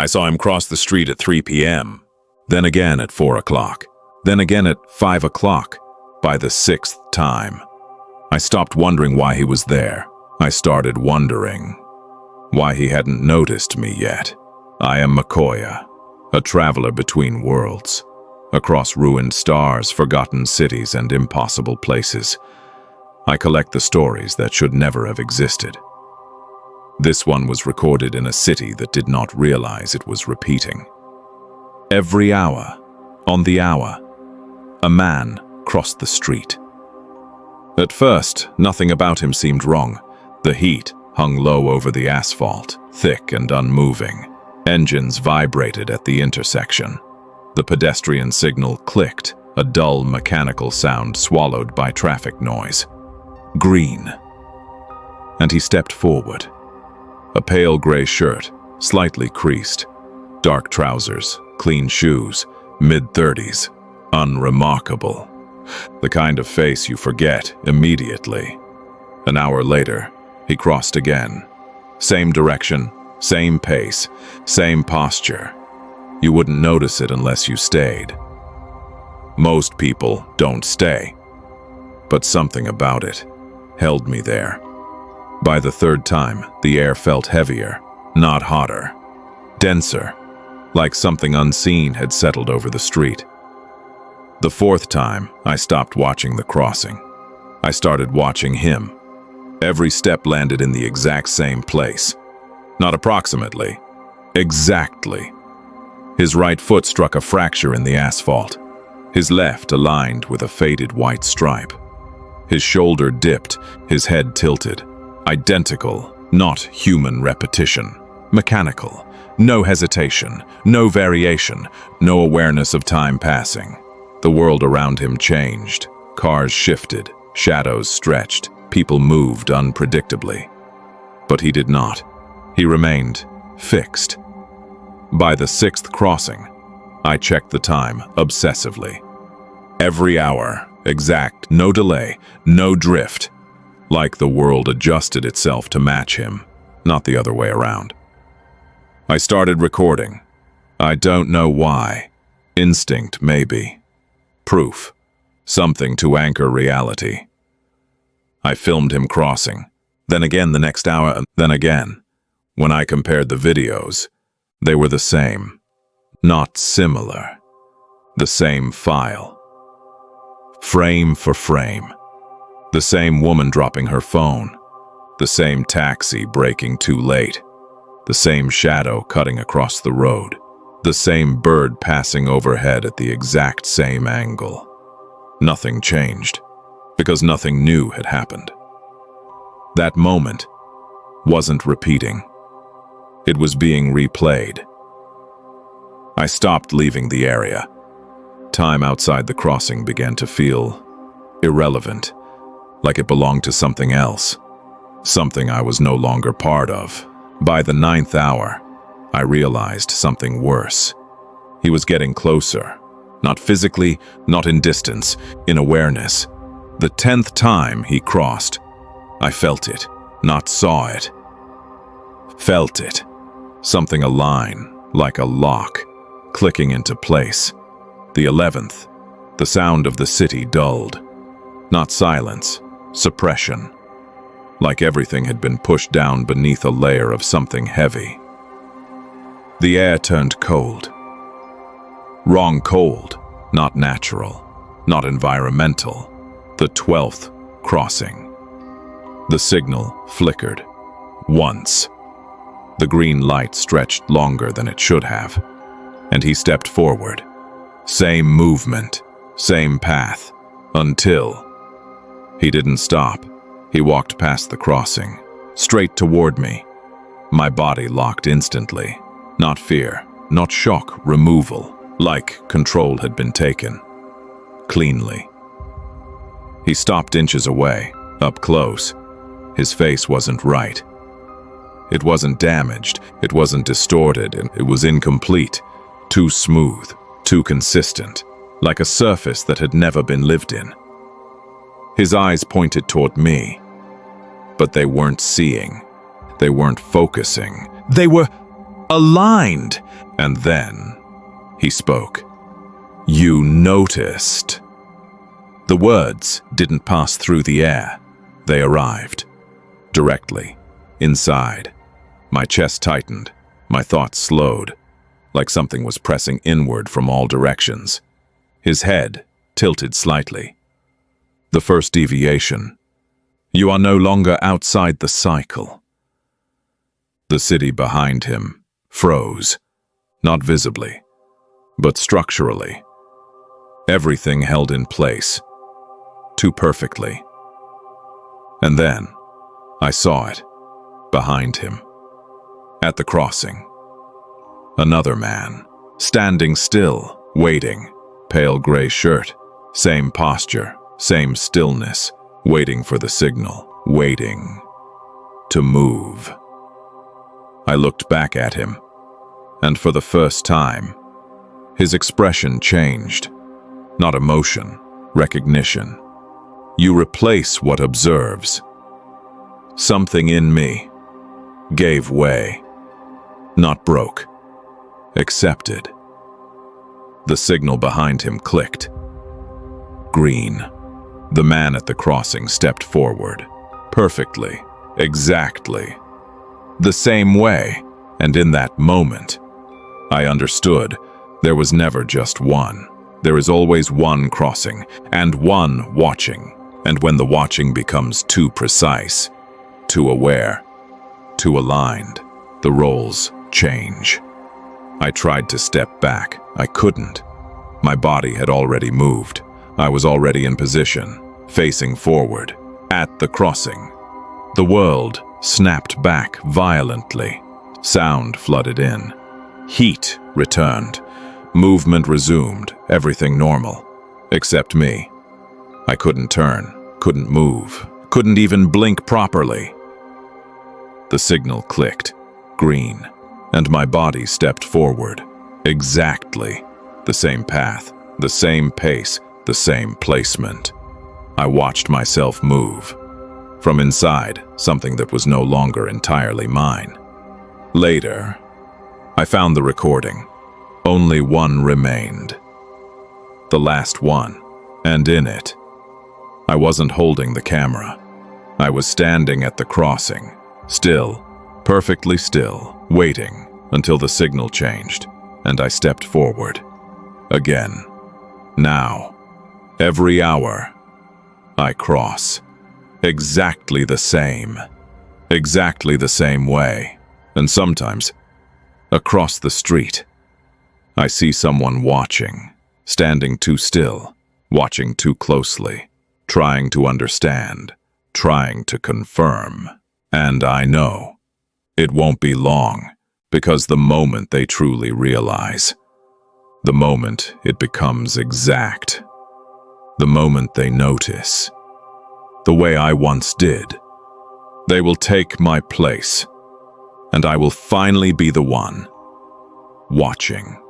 saw him cross the street at 3 p.m., then again at 4 o'clock, then again at 5 o'clock. By the 6th time, I stopped wondering why he was there. I started wondering why he hadn't noticed me yet. I am Makoya, a traveler between worlds, across ruined stars, forgotten cities, and impossible places. I collect the stories that should never have existed. This one was recorded in a city that did not realize it was repeating. Every hour, on the hour, a man crossed the street. At first, nothing about him seemed wrong. The heat hung low over the asphalt, thick and unmoving. Engines vibrated at the intersection. The pedestrian signal clicked, a dull mechanical sound swallowed by traffic noise. Green. And he stepped forward. A pale gray shirt, slightly creased. Dark trousers, clean shoes, mid-30s. Unremarkable. The kind of face you forget immediately. An hour later, he crossed again. Same direction, same pace, same posture. You wouldn't notice it unless you stayed. Most people don't stay. But something about it held me there. By the 3rd time, the air felt heavier, not hotter. Denser, like something unseen had settled over the street. The 4th time, I stopped watching the crossing. I started watching him. Every step landed in the exact same place. Not approximately, exactly. His right foot struck a fracture in the asphalt. His left aligned with a faded white stripe. His shoulder dipped, his head tilted. Identical, not human repetition. Mechanical. No hesitation, no variation, no awareness of time passing. The world around him changed. Cars shifted, shadows stretched, people moved unpredictably. But he did not. He remained fixed. By the 6th crossing, I checked the time obsessively. Every hour, exact, no delay, no drift. Like the world adjusted itself to match him, not the other way around. I started recording. I don't know why. Instinct, maybe. Proof. Something to anchor reality. I filmed him crossing. Then again the next hour, and then again. When I compared the videos, they were the same. Not similar. The same file. Frame for frame. The same woman dropping her phone. The same taxi braking too late. The same shadow cutting across the road. The same bird passing overhead at the exact same angle. Nothing changed, because nothing new had happened. That moment wasn't repeating. It was being replayed. I stopped leaving the area. Time outside the crossing began to feel irrelevant, like it belonged to something else, something I was no longer part of. By the 9th hour, I realized something worse. He was getting closer, not physically, not in distance, in awareness. The 10th time he crossed, I felt it, not saw it. Felt it. Something align, like a lock, clicking into place. The 11th, the sound of the city dulled. Not silence, suppression. Like everything had been pushed down beneath a layer of something heavy. The air turned cold. Wrong cold, not natural, not environmental. The 12th crossing. The signal flickered. Once. The green light stretched longer than it should have, and he stepped forward. Same movement, same path, until he didn't stop. He walked past the crossing, straight toward me. My body locked instantly. Not fear, not shock, removal, like control had been taken. Cleanly. He stopped inches away, up close. His face wasn't right. It wasn't damaged, it wasn't distorted, and it was incomplete. Too smooth, too consistent, like a surface that had never been lived in. His eyes pointed toward me, but they weren't seeing. They weren't focusing. They were aligned. And then he spoke. You noticed. The words didn't pass through the air. They arrived. Directly. Inside. My chest tightened. My thoughts slowed. Like something was pressing inward from all directions. His head tilted slightly. The first deviation. You are no longer outside the cycle. The city behind him froze. Not visibly, but structurally. Everything held in place. Too perfectly. And then, I saw it. Behind him. At the crossing. Another man. Standing still, waiting. Pale gray shirt. Same posture. Same stillness. Waiting for the signal. Waiting. To move. I looked back at him. And for the first time, his expression changed. Not emotion, recognition. You replace what observes. Something in me gave way. Not broke. Accepted. The signal behind him clicked. Green. The man at the crossing stepped forward. Perfectly. Exactly. The same way. And in that moment, I understood there was never just one. There is always one crossing, and one watching. And when the watching becomes too precise, too aware, too aligned, the roles change. I tried to step back. I couldn't. My body had already moved. I was already in position, facing forward, at the crossing. The world snapped back violently. Sound flooded in. Heat returned. Movement resumed, everything normal. Except me. I couldn't turn, couldn't move, couldn't even blink properly. The signal clicked, green, and my body stepped forward. Exactly. The same path, the same pace, the same placement. I watched myself move. From inside, something that was no longer entirely mine. Later, I found the recording. Only one remained. The last one, and in it, I wasn't holding the camera. I was standing at the crossing, still, perfectly still, waiting until the signal changed, and I stepped forward. Again. Now. Every hour, I cross. Exactly the same. Exactly the same way. And sometimes, across the street, I see someone watching, standing too still, watching too closely, trying to understand, trying to confirm. And I know it won't be long, because the moment they truly realize, the moment it becomes exact, the moment they notice, the way I once did, they will take my place, and I will finally be the one watching.